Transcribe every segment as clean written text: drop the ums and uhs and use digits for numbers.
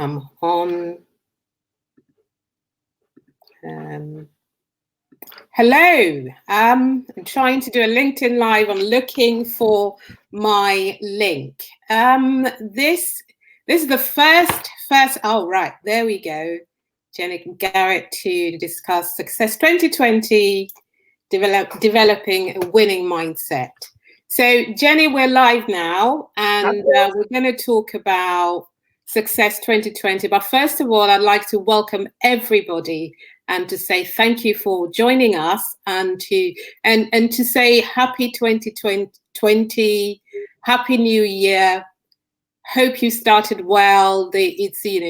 I'm on. Hello. I'm trying to do a LinkedIn Live. I'm looking for my link. This is the first. Oh, right. There we go. Jenny and Garrett to discuss Success 2020, developing a winning mindset. So, Jenny, we're live now, and we're going to talk about Success 2020. But first of all, I'd like to welcome everybody and to say thank you for joining us, and to say happy 2020, happy New Year. Hope you started well.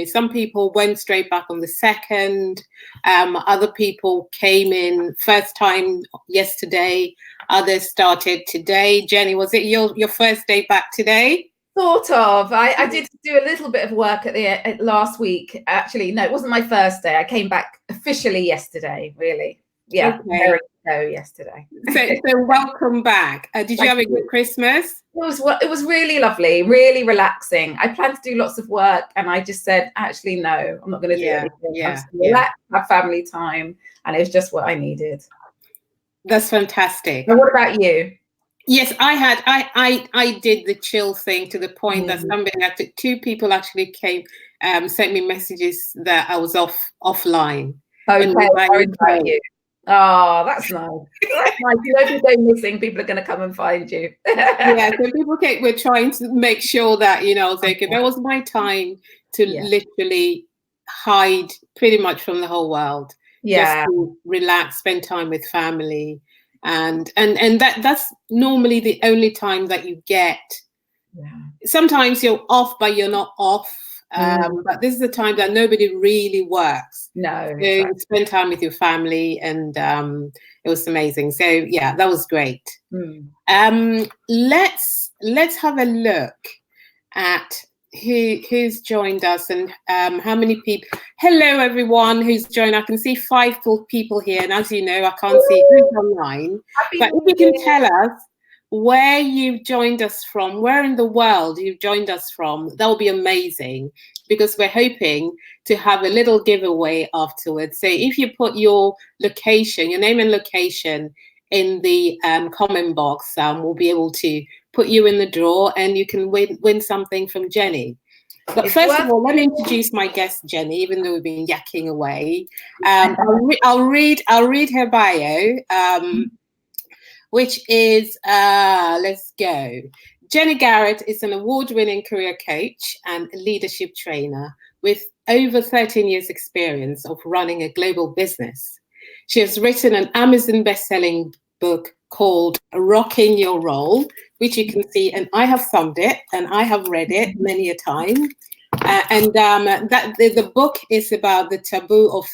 Some people went straight back on the 2nd. Other people came in first time yesterday. Others started today. Jenny, was it your first day back today? Sort of. I did do a little bit of work at last week. Actually, no, it wasn't my first day. I came back officially yesterday, really. Yeah, okay. Yesterday. So welcome back. Did you have a good Christmas? It was really lovely, really relaxing. I planned to do lots of work, and I just said, actually, no, I'm not going to do anything. I'm just going to relax, have family time, and it was just what I needed. That's fantastic. And what about you? Yes, I did the chill thing to the point that two people actually came, sent me messages that I was offline. Okay, sorry about you. Oh, that's nice. That's nice. You know, if you go missing, people are going to come and find you. Yeah, so people were trying to make sure that, that was my time to literally hide pretty much from the whole world. Yeah. Just to relax, spend time with family. And that's normally the only time that you get. Yeah. Sometimes you're off, but you're not off. But this is the time that nobody really works. No, so you spend time with your family, and it was amazing. So yeah, that was great. Let's have a look at who's joined us and how many people. Hello everyone who's joined. I can see 5 people here, and as you know, I can't see who's online. But if you can tell us where you've joined us from, where in the world you've joined us from, that would be amazing, because we're hoping to have a little giveaway afterwards. So if you put your location, your name and location in the comment box, we'll be able to put you in the draw, and you can win something from Jenny. But first of all, let me introduce my guest, Jenny, even though we've been yakking away. I'll read her bio, which is, let's go. Jenny Garrett is an award-winning career coach and leadership trainer with over 13 years experience of running a global business. She has written an Amazon best-selling book called Rocking Your Role, which you can see, and I have thumbed it and I have read it many a time. The book is about the taboo of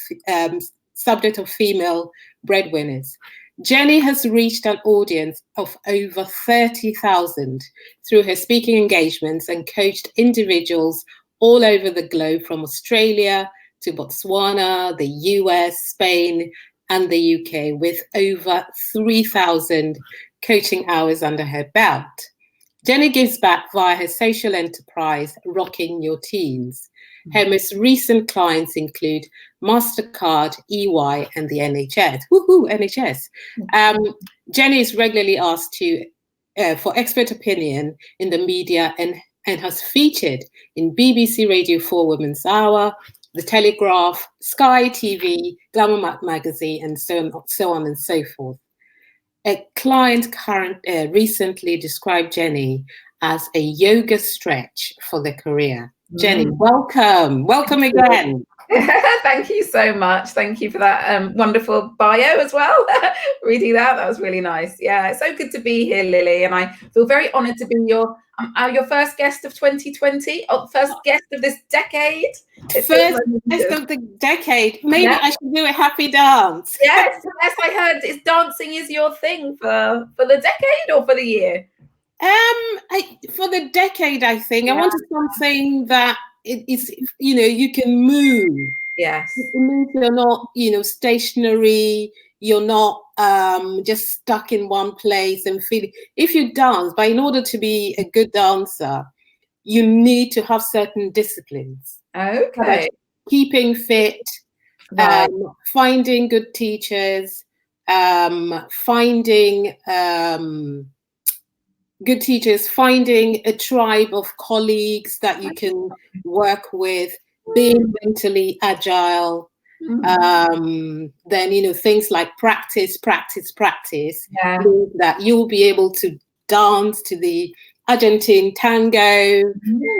subject of female breadwinners. Jenny has reached an audience of over 30,000 through her speaking engagements and coached individuals all over the globe, from Australia to Botswana, the US, Spain, and the UK, with over 3,000 coaching hours under her belt. Jenny gives back via her social enterprise, Rocking Your Teens. Her most recent clients include MasterCard, EY, and the NHS. Woohoo, NHS. Jenny is regularly asked for expert opinion in the media and has featured in BBC Radio 4 Women's Hour, The Telegraph, Sky TV, Glamour Magazine, and so on and so forth. A client recently described Jenny as a yoga stretch for the career. Jenny, welcome. Welcome again. Thank you so much. Thank you for that wonderful bio as well. Reading that was really nice. Yeah, it's so good to be here, Lily, and I feel very honoured to be your first guest of 2020, or first guest of this decade. First guest of the decade. Maybe I should do a happy dance. Yes, I heard dancing is your thing for the decade or for the year. For the decade, I think. I wanted something that is, you can move. Yes. It means you're not, stationary. You're not just stuck in one place and feeling. If you dance, but in order to be a good dancer, you need to have certain disciplines. Okay. Keeping fit, Right. finding good teachers, finding good teachers, finding a tribe of colleagues that you can work with, being mentally agile. Then, you know, things like practice, Yeah. means that you'll be able to dance to the Argentine tango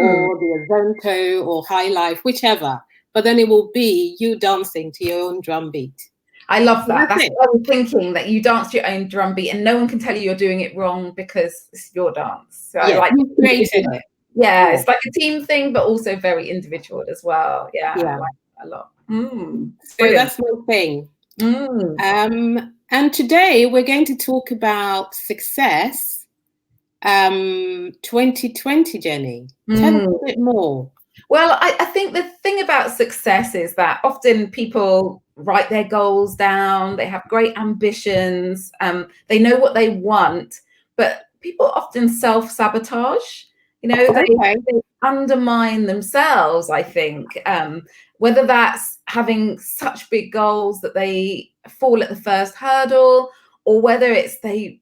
or the Azento or High Life, whichever. But then it will be you dancing to your own drum beat. I love that. That's That's what I was thinking, that you dance your own drum beat and no one can tell you you're doing it wrong because it's your dance. So I Yeah, like you created it. Yeah, it's like a team thing, but also very individual as well. Yeah, I Yeah. like that a lot. So Brilliant. that's my thing. And today we're going to talk about success. 2020, Jenny. Tell us a bit more. Well, I think the thing about success is that often people write their goals down, they have great ambitions, they know what they want, but people often self-sabotage. You know, they undermine themselves, I think, whether that's having such big goals that they fall at the first hurdle, or whether it's they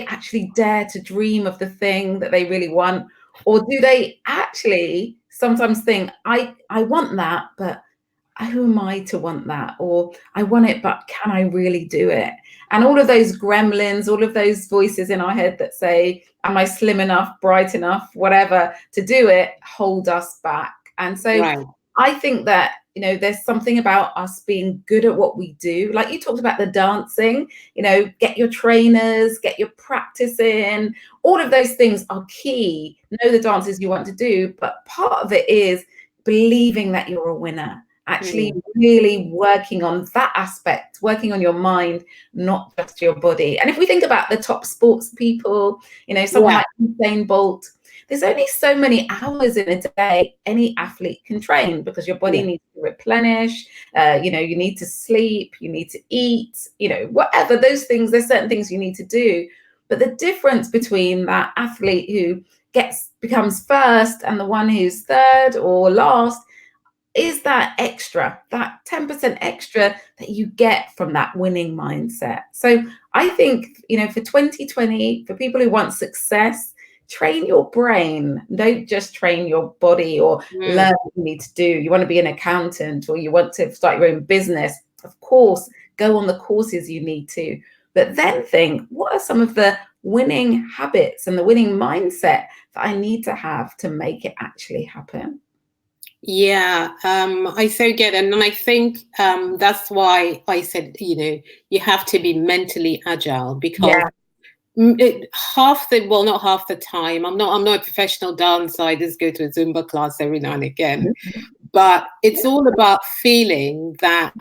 actually dare to dream of the thing that they really want, or do they actually sometimes think, I want that, but who am I to want that? Or I want it, but can I really do it? And all of those gremlins, all of those voices in our head that say, am I slim enough, bright enough, whatever, to do it, hold us back. And so I think that, you know, there's something about us being good at what we do. Like you talked about the dancing, you know, get your trainers, get your practice in. All of those things are key. Know the dances you want to do, but part of it is believing that you're a winner. Actually really working on that aspect, working on your mind, not just your body. And if we think about the top sports people, you know, someone like Usain Bolt, there's only so many hours in a day any athlete can train, because your body needs to replenish, you know, you need to sleep, you need to eat, you know, whatever those things, there's certain things you need to do. But the difference between that athlete who becomes first and the one who's third or last is that extra, that 10% extra that you get from that winning mindset. So I think, you know, for 2020, for people who want success, train your brain. Don't just train your body or learn what you need to do. You want to be an accountant or you want to start your own business. Of course, go on the courses you need to. But then think, what are some of the winning habits and the winning mindset that I need to have to make it actually happen? Yeah, I so get it. And I think that's why I said, you know, you have to be mentally agile, because not half the time, I'm not a professional dancer. I just go to a Zumba class every now and again. But it's all about feeling that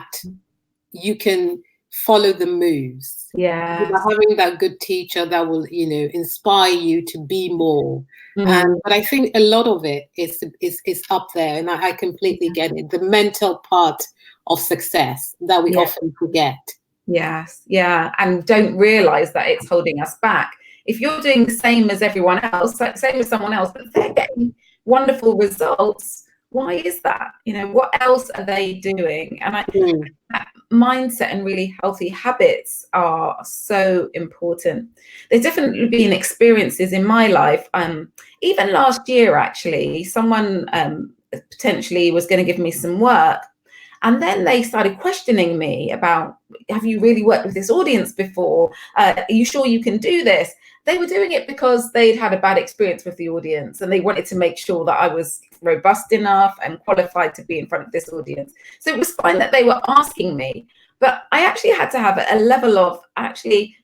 you can follow the moves. Yeah. Having that good teacher that will, you know, inspire you to be more. But I think a lot of it is up there, and I completely get it. The mental part of success that we often forget. Yes, yeah, and don't realize that it's holding us back. If you're doing the same as everyone else, like same as someone else, but they're getting wonderful results, why is that? You know, what else are they doing? And that mindset and really healthy habits are so important. There's definitely been experiences in my life. Even last year, actually, someone potentially was going to give me some work. And then they started questioning me about, have you really worked with this audience before? Are you sure you can do this? They were doing it because they'd had a bad experience with the audience and they wanted to make sure that I was robust enough and qualified to be in front of this audience. So it was fine that they were asking me, but I actually had to have a level of actually,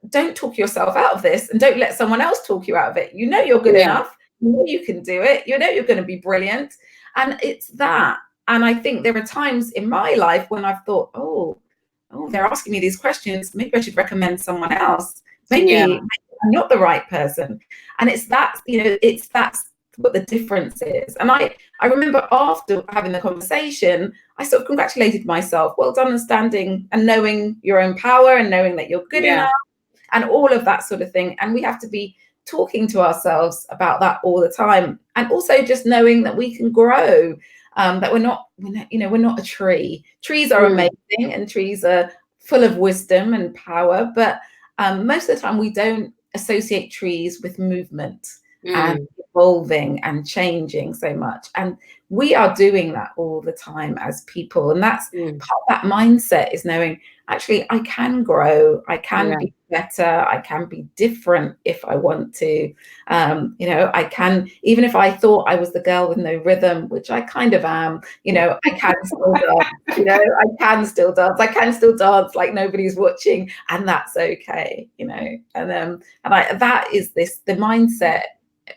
don't talk yourself out of this and don't let someone else talk you out of it. You know you're good enough. You know you can do it. You know you're going to be brilliant. And it's that. And I think there are times in my life when I've thought, oh, they're asking me these questions. Maybe I should recommend someone else. Maybe I'm not the right person. And it's that, you know, that's what the difference is. And I remember after having the conversation, I sort of congratulated myself. Well done on standing and knowing your own power and knowing that you're good enough and all of that sort of thing. And we have to be talking to ourselves about that all the time. And also just knowing that we can grow. that we're not, we're not a tree. Trees are amazing, and trees are full of wisdom and power, but most of the time we don't associate trees with movement and evolving and changing so much. And we are doing that all the time as people. And that's part of that mindset, is knowing, actually, I can grow, I can be better, I can be different if I want to. I can, even if I thought I was the girl with no rhythm, which I kind of am, I can still dance, I can still dance, like nobody's watching, and that's okay, and that is the mindset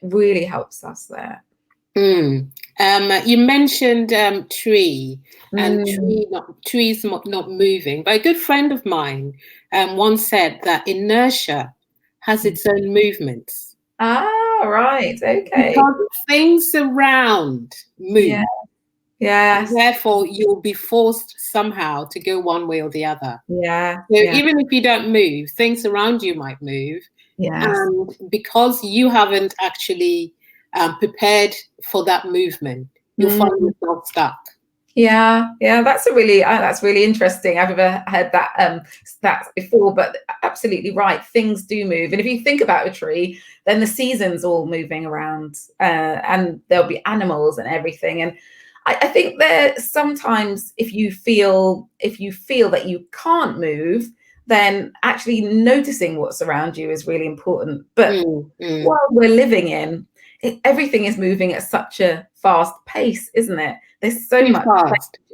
really helps us there. You mentioned tree and trees not moving, but a good friend of mine once said that inertia has its own movements. Ah, right, okay. Because things around move. Yeah. Therefore, you'll be forced somehow to go one way or the other. Yeah. So even if you don't move, things around you might move. Yes. And because you haven't actually prepared for that movement, you'll find yourself stuck. Yeah, that's really interesting. I've never heard that stats before, but absolutely right. Things do move, and if you think about a tree, then the seasons all moving around, and there'll be animals and everything. And I think that sometimes if you feel that you can't move, then actually noticing what's around you is really important. But while we're living in, everything is moving at such a fast pace, isn't it? There's so much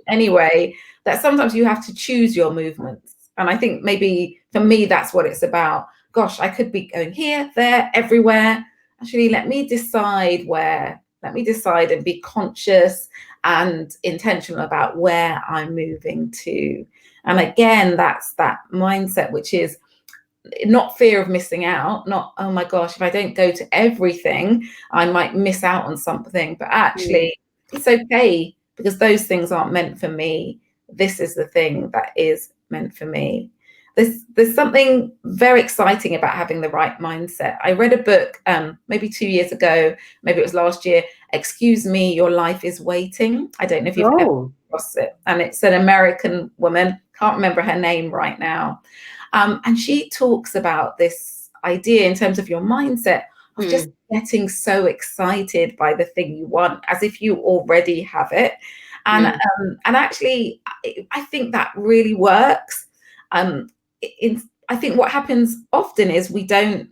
anyway that sometimes you have to choose your movements. And I think maybe for me, that's what it's about. Gosh, I could be going here, there, everywhere. Actually, let me decide where. Let me decide and be conscious and intentional about where I'm moving to. And again, that's that mindset, which is not fear of missing out, not, oh my gosh, if I don't go to everything, I might miss out on something. But actually, it's okay, because those things aren't meant for me. This is the thing that is meant for me. There's something very exciting about having the right mindset. I read a book maybe 2 years ago, maybe it was last year, Excuse Me, Your Life is Waiting. I don't know if you've ever come across it. And it's an American woman, can't remember her name right now. And she talks about this idea in terms of your mindset of just getting so excited by the thing you want, as if you already have it. And actually, I think that really works. I think what happens often is we're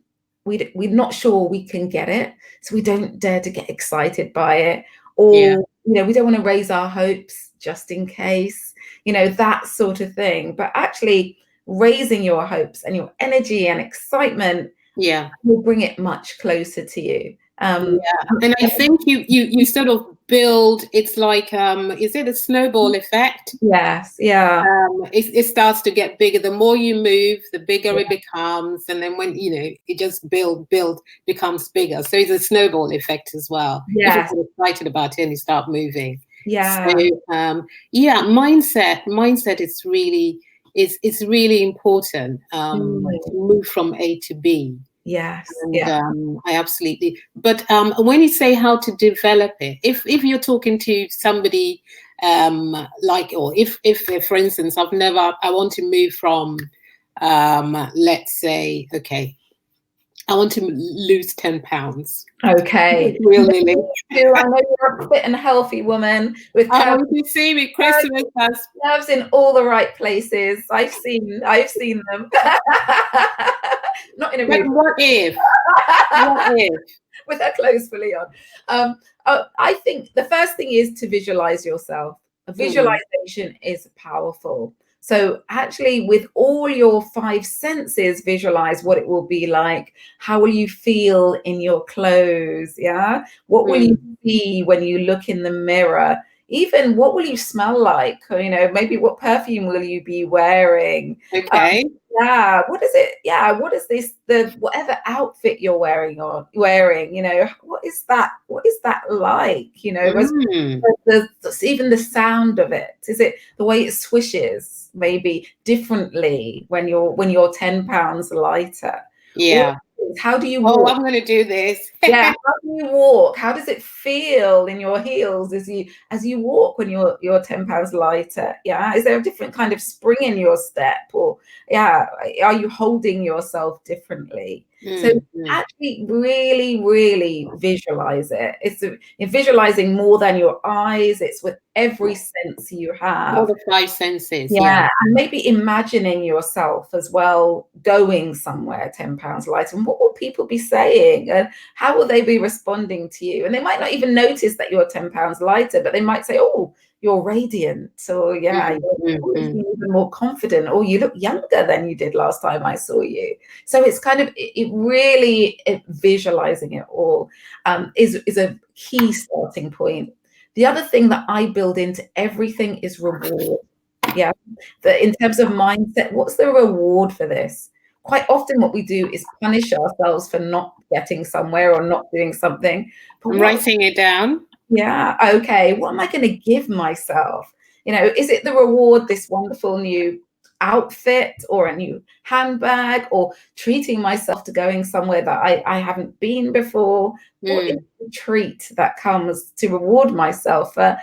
not sure we can get it, so we don't dare to get excited by it, or we don't want to raise our hopes just in case, that sort of thing. But actually, raising your hopes and your energy and excitement will bring it much closer to you. And I think you sort of build, it's like, is it a snowball effect? Yes. It starts to get bigger. The more you move, the bigger it becomes. And then when, it just build, becomes bigger. So it's a snowball effect as well. Yeah. You get excited about it and you start moving. Yeah. So, mindset is really, it's really important to move from A to B. Yes. And, I absolutely. But when you say how to develop it, if you're talking to somebody or if for instance, I want to move from, let's say, okay, I want to lose 10 pounds. Okay. Really? I know you're a fit and healthy woman with curves. You see me, Christmas has curves in all the right places. I've seen them. Not in a but what if? With her clothes fully on. I think the first thing is to visualize yourself. A visualization is powerful. So actually, with all your 5 senses, visualize what it will be like. How will you feel in your clothes? Yeah. What will you see when you look in the mirror? Even what will you smell like? Maybe what perfume will you be wearing? Okay. What is it? What is this? Whatever outfit you're wearing, what is that? What is that like? Even the sound of it. Is it the way it swishes maybe differently when you're 10 pounds lighter? Yeah. How do you Oh, walk? I'm going to do this. Yeah, how do you walk? How does it feel in your heels as you walk when you're 10 pounds lighter? Yeah, is there a different kind of spring in your step, or yeah, are you holding yourself differently? So actually really, really visualize it. You're visualizing more than your eyes. It's with every sense you have. All the five senses. Yeah, and maybe imagining yourself as well going somewhere 10 pounds lighter. And what will people be saying? And how will they be responding to you? And they might not even notice that you're 10 pounds lighter, but they might say, oh, you're radiant. So yeah, you're even more confident. Or you look younger than you did last time I saw you. So it's kind of visualizing it all is a key starting point. The other thing that I build into everything is reward. Yeah, in terms of mindset, what's the reward for this? Quite often what we do is punish ourselves for not getting somewhere or not doing something. I'm writing it down. Yeah, okay, what am I going to give myself? Is it the reward, this wonderful new outfit or a new handbag, or treating myself to going somewhere that I haven't been before? What is the treat that comes to reward myself for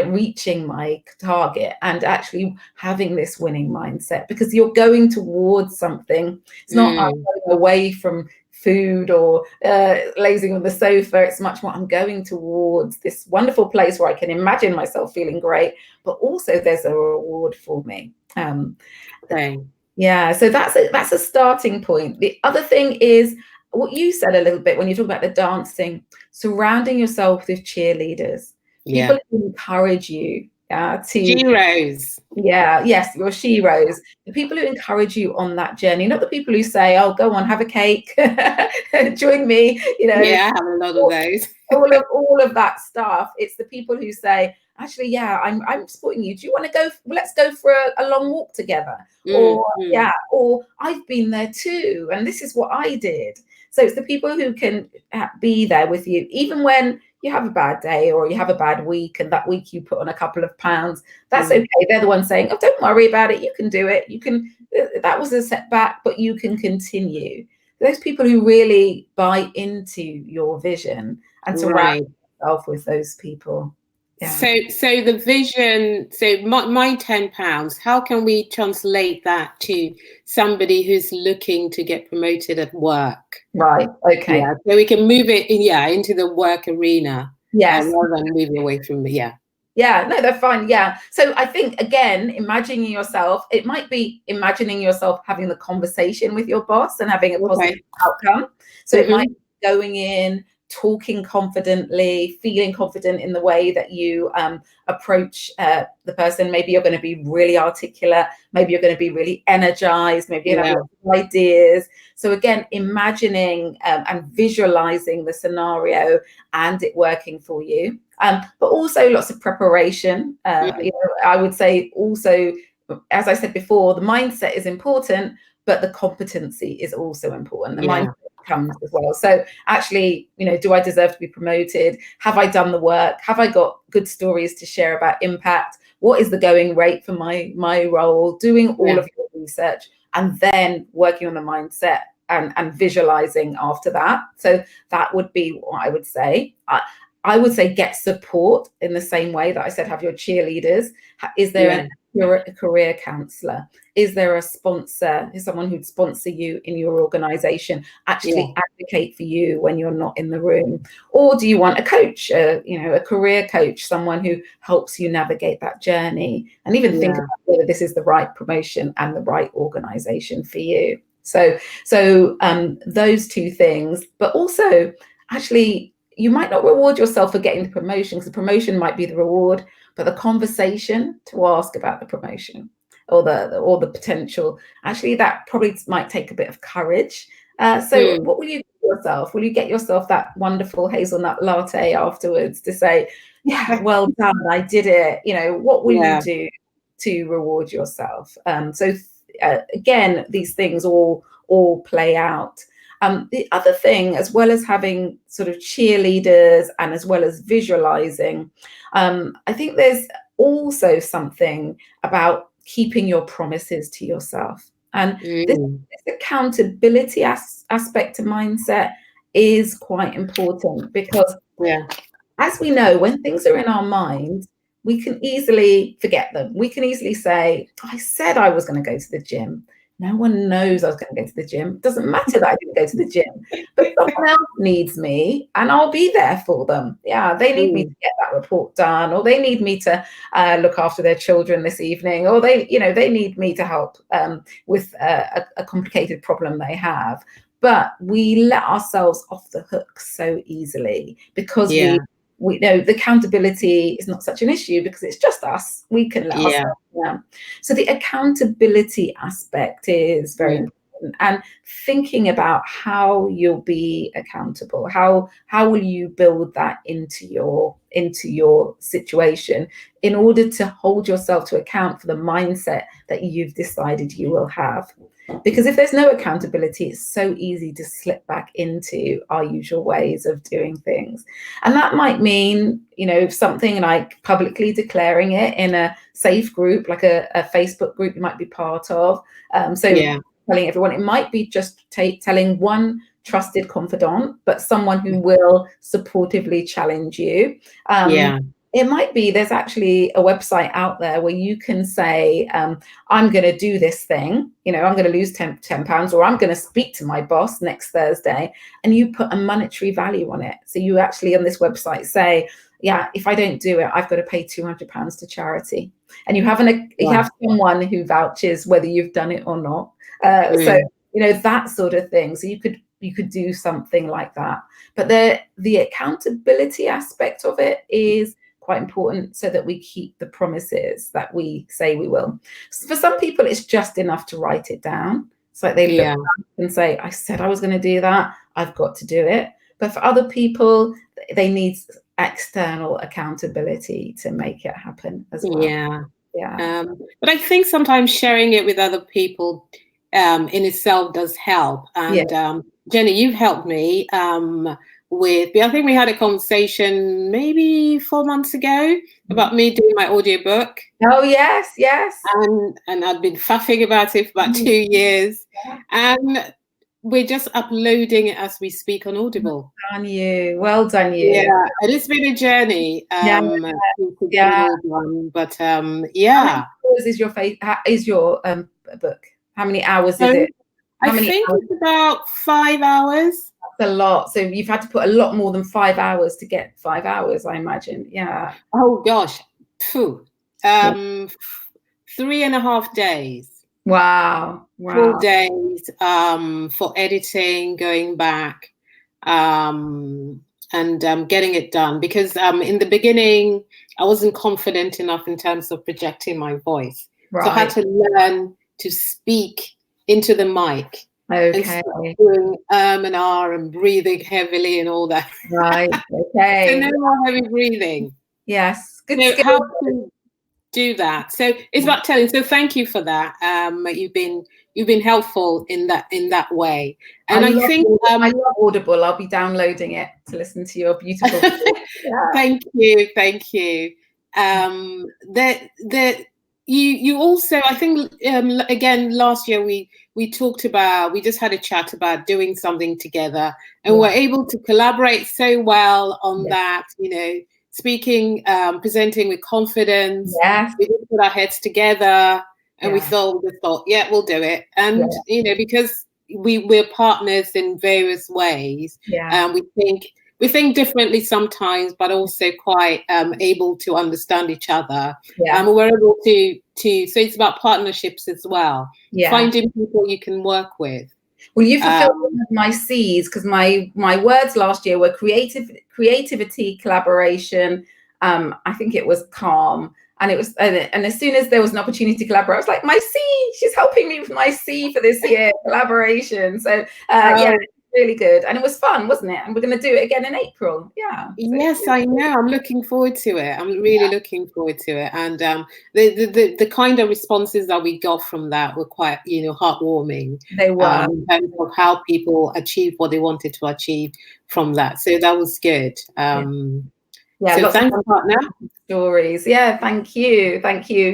reaching my target and actually having this winning mindset? Because you're going towards something. It's not I'm going away from food or lazing on the sofa. It's much more I'm going towards this wonderful place where I can imagine myself feeling great, but also there's a reward for me. Yeah, so that's a starting point. The other thing is what you said a little bit when you talk about the dancing, surrounding yourself with cheerleaders, people who encourage you to heroes. Yeah, yes, your sheroes, the people who encourage you on that journey, not the people who say, oh, go on, have a cake, join me, Yeah, I have a lot of those. all of that stuff. It's the people who say, actually, yeah, I'm supporting you. Do you want to go? Let's go for a long walk together. Or yeah, or I've been there too, and this is what I did. So it's the people who can be there with you, even when you have a bad day or you have a bad week, and that week you put on a couple of pounds. That's okay. They're the ones saying, oh, don't worry about it. You can do it. You can. That was a setback, but you can continue. Those people who really buy into your vision and surround yourself with those people. Yeah. So the vision, so my £10, how can we translate that to somebody who's looking to get promoted at work? Right. Okay. Yeah. So we can move it into the work arena. Yes. Rather than moving away from it. Yeah. Yeah, no, they're fine. Yeah. So I think, again, imagining yourself, it might be imagining yourself having the conversation with your boss and having a positive outcome. So it might be going in, talking confidently, feeling confident in the way that you approach the person. Maybe you're going to be really articulate. Maybe you're going to be really energized. Maybe you're going to have ideas. So again, imagining and visualizing the scenario and it working for you. But also lots of preparation. I would say also, as I said before, the mindset is important, but the competency is also important. The mindset comes as well. So actually, do I deserve to be promoted? Have I done the work? Have I got good stories to share about impact? What is the going rate for my role? Doing all of your research and then working on the mindset and visualizing after that. So that would be what I would say. I would say get support in the same way that I said, have your cheerleaders. Is there a career counselor? Is there a sponsor? Is someone who'd sponsor you in your organization, actually advocate for you when you're not in the room? Or do you want a coach, a career coach, someone who helps you navigate that journey and even think about whether this is the right promotion and the right organization for you? So those two things, but also actually, you might not reward yourself for getting the promotion, because the promotion might be the reward, but the conversation to ask about the promotion or the potential, actually, that probably might take a bit of courage. So what will you get yourself? Will you get yourself that wonderful hazelnut latte afterwards to say, yeah, well done, I did it? What will you do to reward yourself? Again, these things all play out. The other thing, as well as having sort of cheerleaders and as well as visualizing, I think there's also something about keeping your promises to yourself. And this accountability aspect to mindset is quite important, because as we know, when things are in our mind, we can easily forget them. We can easily say, I said I was going to go to the gym. No one knows I was going to go to the gym. It doesn't matter that I didn't go to the gym, but someone else needs me and I'll be there for them. Yeah, they need me to get that report done, or they need me to look after their children this evening, or they need me to help with a complicated problem they have. But we let ourselves off the hook so easily because we know the accountability is not such an issue because it's just us. We can let ourselves down. So the accountability aspect is very important, and thinking about how you'll be accountable. How will you build that into your situation in order to hold yourself to account for the mindset that you've decided you will have? Because if there's no accountability, it's so easy to slip back into our usual ways of doing things. And that might mean, something like publicly declaring it in a safe group, like a Facebook group you might be part of. Telling everyone, it might be just telling one trusted confidant, but someone who will supportively challenge you. It might be there's actually a website out there where you can say, I'm going to do this thing, I'm going to lose 10 pounds, or I'm going to speak to my boss next Thursday, and you put a monetary value on it. So you actually on this website say, if I don't do it, I've got to pay £200 to charity. And you have someone who vouches whether you've done it or not. So, that sort of thing. So you could do something like that. But the accountability aspect of it is quite important, so that we keep the promises that we say we will. For some people, it's just enough to write it down. It's like they look back and say, I said I was going to do that. I've got to do it. But for other people, they need external accountability to make it happen as well. But I think sometimes sharing it with other people in itself does help. And Jenny, you've helped me I think we had a conversation maybe 4 months ago about me doing my audiobook. Oh, yes. And I'd been faffing about it for about 2 years. And we're just uploading it as we speak on Audible. Well done you. Yeah, and it's been a journey. But How many hours is your book? How many hours is it? I think it's about 5 hours. That's a lot. So you've had to put a lot more than 5 hours to get 5 hours, I imagine. Yeah. Oh gosh. 3.5 days. Wow. 4 days for editing, going back, and getting it done. Because in the beginning, I wasn't confident enough in terms of projecting my voice. Right. So I had to learn to speak into the mic. Okay. And doing and R and breathing heavily and all that. Right. Okay. So no more heavy breathing. Yes. Good. So how to do that? So it's about telling. So thank you for that. You've been helpful in that way. And I think I love Audible. I'll be downloading it to listen to your beautiful. Thank you. You also, I think, again, last year we talked about, we just had a chat about doing something together, and we're able to collaborate so well on that, speaking, presenting with confidence. Yes. We just put our heads together and we thought, we'll do it. And, because we're partners in various ways, we think differently sometimes, but also quite able to understand each other. And we're able to so it's about partnerships as well. Finding people you can work with. Well, you fulfilled one of my C's, because my words last year were creativity, collaboration. I think it was calm. And it was, and as soon as there was an opportunity to collaborate, I was like, my C, she's helping me with my C for this year, collaboration. So really good, and it was fun, wasn't it? And we're going to do it again in April. Yes, I know. I'm looking forward to it. I'm really looking forward to it. And the kind of responses that we got from that were quite heartwarming. They were, in terms of how people achieved what they wanted to achieve from that. So that was good. So thanks, partner. Stories. Thank you.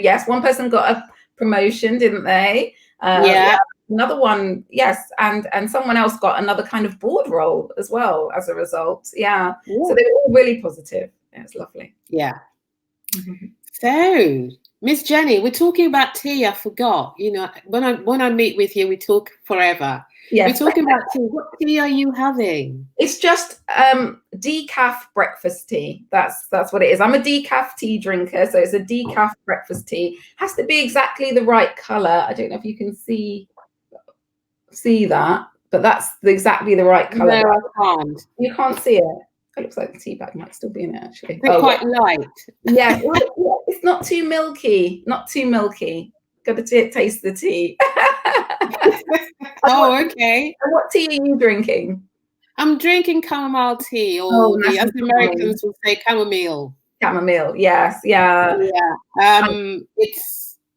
Yes, one person got a promotion, didn't they? another one, yes, and someone else got another kind of board role as well as a result. Yeah. So they were all really positive. Yeah, it's lovely. Yeah. So, Miss Jenny, we're talking about tea. I forgot. You know, when I meet with you, we talk forever. Yes. We're talking about tea. What tea are you having? It's just decaf breakfast tea. That's what it is. I'm a decaf tea drinker, so it's a decaf breakfast tea. Has to be exactly the right color. I don't know if you can see that, but that's exactly the right color. No, I can't. You can't see it. It looks like the tea bag might still be in it, actually. They're quite light. Yeah, it's not too milky. Not too milky. Got to taste the tea. Oh, okay. What tea are you drinking? I'm drinking chamomile tea, or as the Americans would say, chamomile. Chamomile, yes, yeah. Yeah.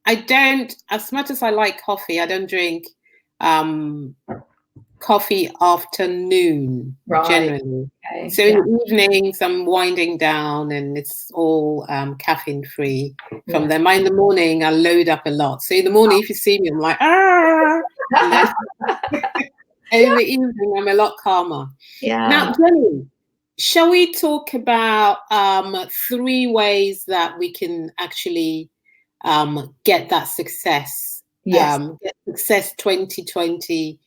I don't, as much as I like coffee, I don't drink coffee afternoon, generally. Okay. So in the evenings, I'm winding down, and it's all caffeine free from them. In the morning, I load up a lot. So in the morning, if you see me, I'm like, ah. In the evening, I'm a lot calmer. Yeah. Now, Jenny, shall we talk about 3 ways that we can actually get that success? Yes. Get Success 2020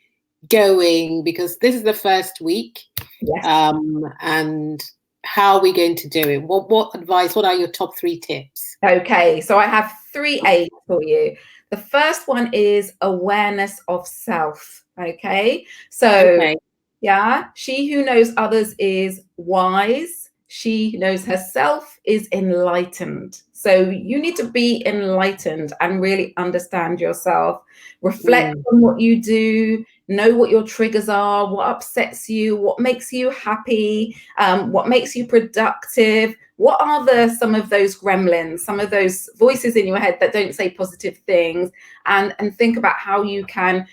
going, because this is the first week. Yes. And how are we going to do it? What advice? What are your top 3 tips? Okay, so I have 3 A's for you. The first one is awareness of self. Okay, so yeah, she who knows others is wise. She who knows herself is enlightened. So you need to be enlightened and really understand yourself. Reflect on what you do. Know what your triggers are, what upsets you, what makes you happy, what makes you productive. What are some of those gremlins, some of those voices in your head that don't say positive things, and think about how you can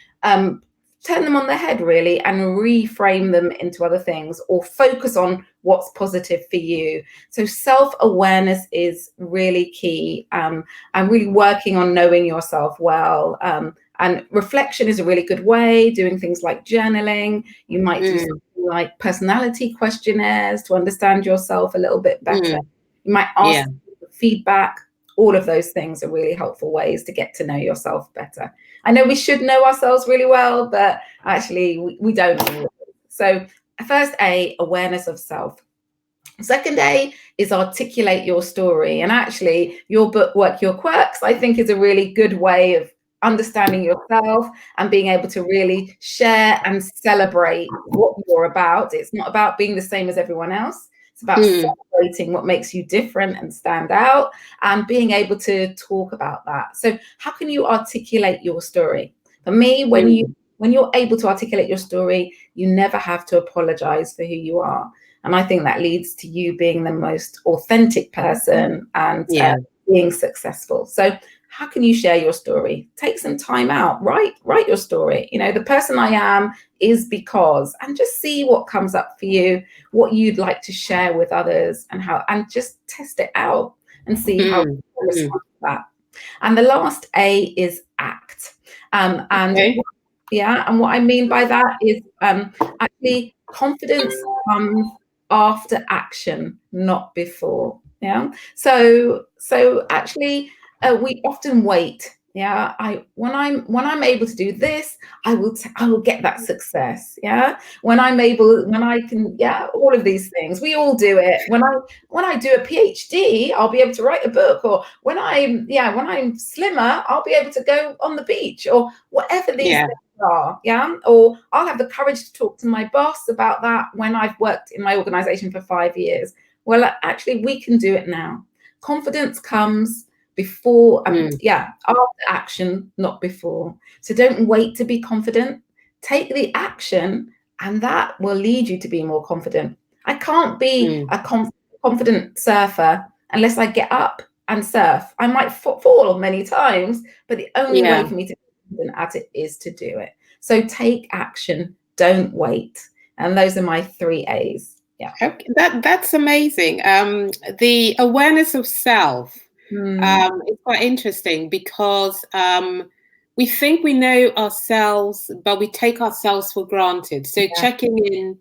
turn them on their head, really, and reframe them into other things, or focus on what's positive for you. So self-awareness is really key, and really working on knowing yourself well. And reflection is a really good way, doing things like journaling. You might do something like personality questionnaires to understand yourself a little bit better. You might ask for feedback. All of those things are really helpful ways to get to know yourself better. I know we should know ourselves really well, but actually we don't. So first A, awareness of self. Second A is articulate your story. And actually your book, Work Your Quirks, I think is a really good way of understanding yourself and being able to really share and celebrate what you're about. It's not about being the same as everyone else. It's about celebrating what makes you different and stand out, and being able to talk about that. So how can you articulate your story? For me, when you're able to articulate your story, you never have to apologize for who you are. And I think that leads to you being the most authentic person and being successful. So how can you share your story? Take some time out, write your story. You know, the person I am is because, and just see what comes up for you, what you'd like to share with others, and just test it out and see how you respond to that. And the last A is act. And what I mean by that is actually confidence comes after action, not before. Yeah. So actually we often wait. Yeah. When I'm able to do this, I will get that success. Yeah. When I can, all of these things, we all do it. When I do a PhD, I'll be able to write a book, or when I'm slimmer, I'll be able to go on the beach, or whatever these things are. Yeah. Or I'll have the courage to talk to my boss about that when I've worked in my organization for 5 years. Well, actually, we can do it now. Confidence comes before, after action, not before. So don't wait to be confident. Take the action, and that will lead you to be more confident. I can't be a confident surfer unless I get up and surf. I might fall many times, but the only way for me to be confident at it is to do it. So take action, don't wait. And those are my 3 A's. Yeah. Okay, that's amazing. The awareness of self. It's quite interesting because we think we know ourselves, but we take ourselves for granted. So checking in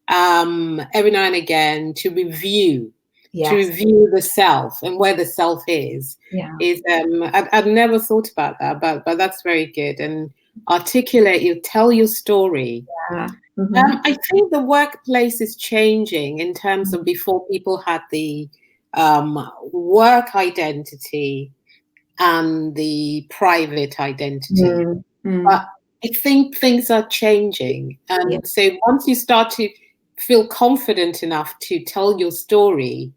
every now and again to review the self and where the self is I've never thought about that, but that's very good. And articulate, you tell your story. I think the workplace is changing in terms of before people had the work identity and the private identity. But I think things are changing. And so once you start to feel confident enough to tell your story,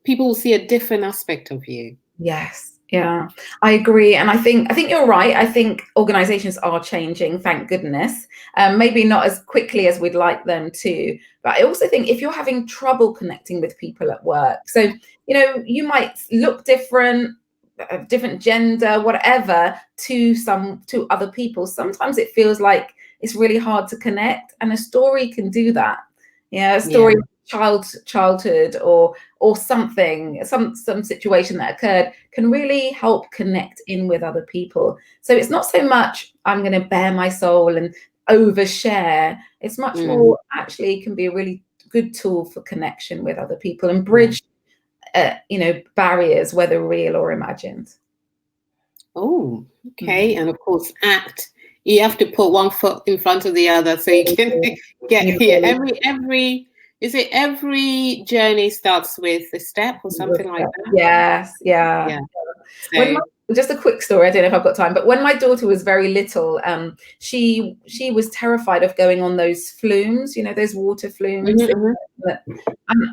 people will see a different aspect of you. Yes. Yeah, I agree. And I think you're right. I think organizations are changing, thank goodness. Maybe not as quickly as we'd like them to. But I also think if you're having trouble connecting with people at work, so, you know, you might look different gender, whatever, to other people. Sometimes it feels like it's really hard to connect, and a story can do that. A story of childhood or something, some situation that occurred can really help connect in with other people. So it's not so much I'm going to bare my soul and overshare. It's much more actually can be a really good tool for connection with other people and bridge barriers, whether real or imagined. Oh, okay. And of course, you have to put one foot in front of the other so you can get here. Every journey starts with a step or something like that? Yes, yeah. So, just a quick story, I don't know if I've got time, but when my daughter was very little, she was terrified of going on those flumes, those water flumes. And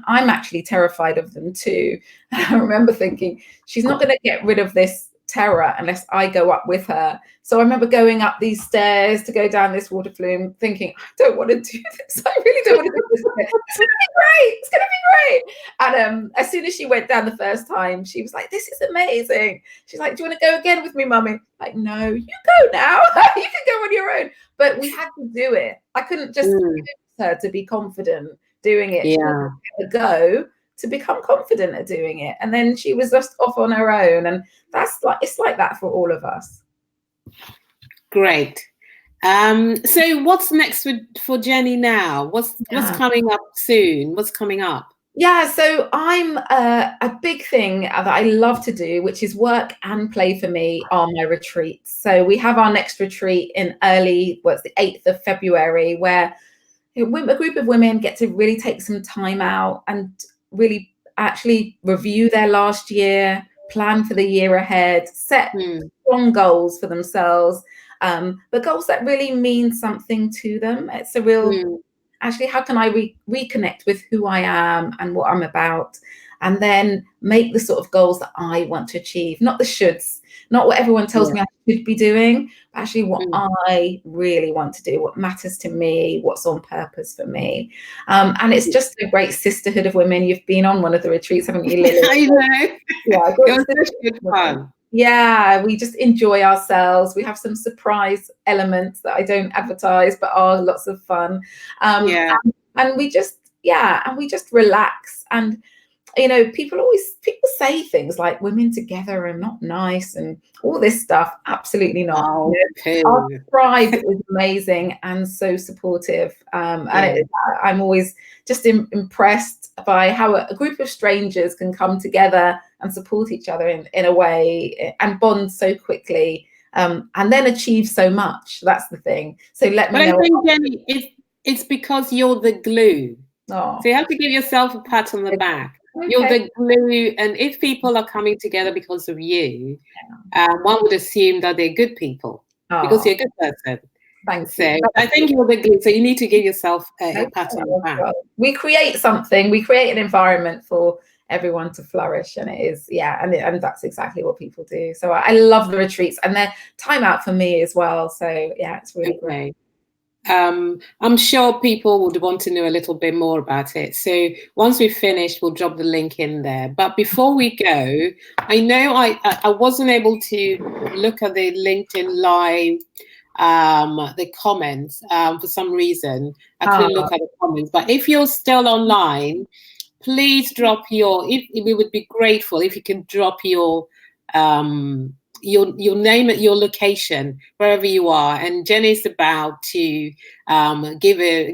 I'm actually terrified of them too. I remember thinking, she's not going to get rid of this terror unless I go up with her. So I remember going up these stairs to go down this water flume thinking, I don't want to do this. I really don't want to do this. It's going to be great. It's going to be great. And as soon as she went down the first time, she was like, this is amazing. She's like, do you want to go again with me, Mummy? Like, no, you go now. You can go on your own. But we had to do it. I couldn't just convince her to be confident doing it. She had to go to become confident at doing it. And then she was just off on her own. And it's like that for all of us. Great. So what's next for Jenny now? What's coming up soon? What's coming up? Yeah, so I'm a big thing that I love to do, which is work and play for me, are my retreats. So we have our next retreat in the 8th of February, where a group of women get to really take some time out and really actually review their last year, plan for the year ahead, set strong goals for themselves, but goals that really mean something to them. It's a real, actually, how can I reconnect with who I am and what I'm about, and then make the sort of goals that I want to achieve, not the shoulds, not what everyone tells me I should be doing, but actually what I really want to do, what matters to me, what's on purpose for me. And it's just a great sisterhood of women. You've been on one of the retreats, haven't you, Lily? I know. Yeah, it was such good fun. Yeah, we just enjoy ourselves. We have some surprise elements that I don't advertise, but are lots of fun. And we just relax. And people say things like women together are not nice and all this stuff. Absolutely not. Our tribe is amazing and so supportive. And I'm always just impressed by how a group of strangers can come together and support each other in a way and bond so quickly, and then achieve so much. That's the thing. So let me know. I think, Jenny, it's because you're the glue. Oh. So you have to give yourself a pat on the back. Okay. You're the glue, and if people are coming together because of you, one would assume that they're good people because you're a good person. Thanks. So I think you're the glue. So you need to give yourself a pat on the back. We create something. We create an environment for everyone to flourish, and it is and that's exactly what people do. So I love the retreats, and they're time out for me as well. So it's really great. I'm sure people would want to know a little bit more about it. So once we've finished, we'll drop the link in there. But before we go, I know I wasn't able to look at the LinkedIn Live, the comments for some reason. I couldn't look at the comments. But if you're still online, please drop we would be grateful if you can drop your you'll name it your location wherever you are, and Jenny's about to give a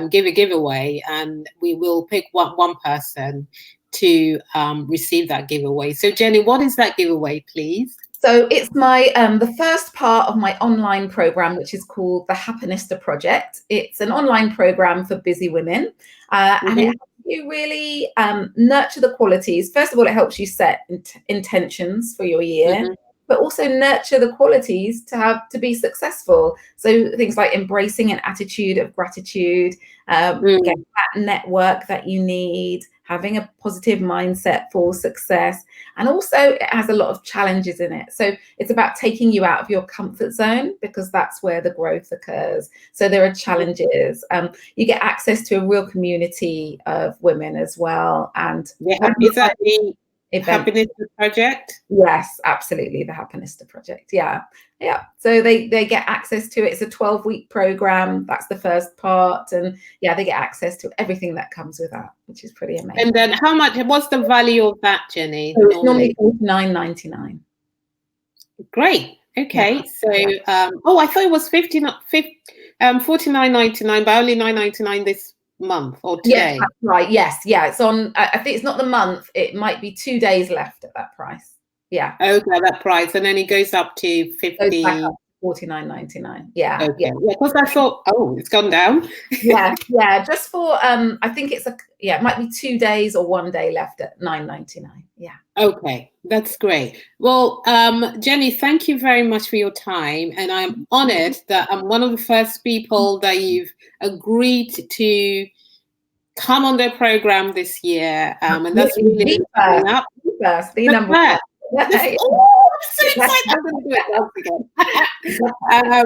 giveaway, and we will pick one person to receive that giveaway. So Jenny, what is that giveaway, please? So it's my the first part of my online program, which is called the Happinista Project. It's an online program for busy women, and it helps you really nurture the qualities. First of all, it helps you set intentions for your year, but also nurture the qualities to be successful. So things like embracing an attitude of gratitude, getting that network that you need, having a positive mindset for success. And also it has a lot of challenges in it. So it's about taking you out of your comfort zone, because that's where the growth occurs. So there are challenges. You get access to a real community of women as well. And is that the Happinista Project? Yes, absolutely. The Happinista Project. Yeah. So they get access to it. It's a 12-week program. That's the first part. And yeah, they get access to everything that comes with that, which is pretty amazing. And then what's the value of that, Jenny? So it's normally $49.99. Great. Okay. Yeah. So I thought it was $49.99, but only $9.99 this month or today. Yes, that's right. Yes. Yeah. It's on, I think it's not the month. It might be 2 days left at that price. Yeah. Okay, that price. And then it goes up to $49.99. Yeah. Okay. Yeah. Because I thought, it's gone down. Yeah. Just for I think it's it might be 2 days or 1 day left at $9.99. Yeah. Okay, that's great. Well, Jenny, thank you very much for your time, and I'm honored that I'm one of the first people that you've agreed to come on their program this year, and that's really coming up. The number one. I'm so excited! I'm going to do it once again.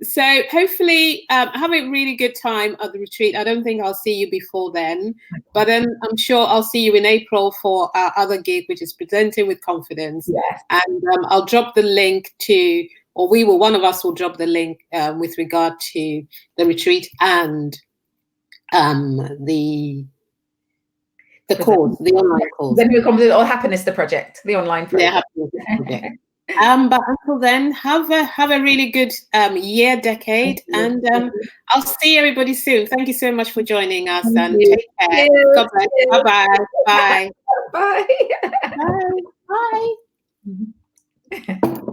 So hopefully have a really good time at the retreat. I don't think I'll see you before then, but then I'm sure I'll see you in April for our other gig, which is Presenting with Confidence. Yes. And I'll drop the link one of us will drop the link with regard to the retreat and the course, the online course. Or Happinista Project, the online project. Yeah, Happinista Project. But until then, have a really good decade, and I'll see everybody soon. Thank you so much for joining us, and take care. God bless. Bye-bye. Bye. Bye. Bye. Bye.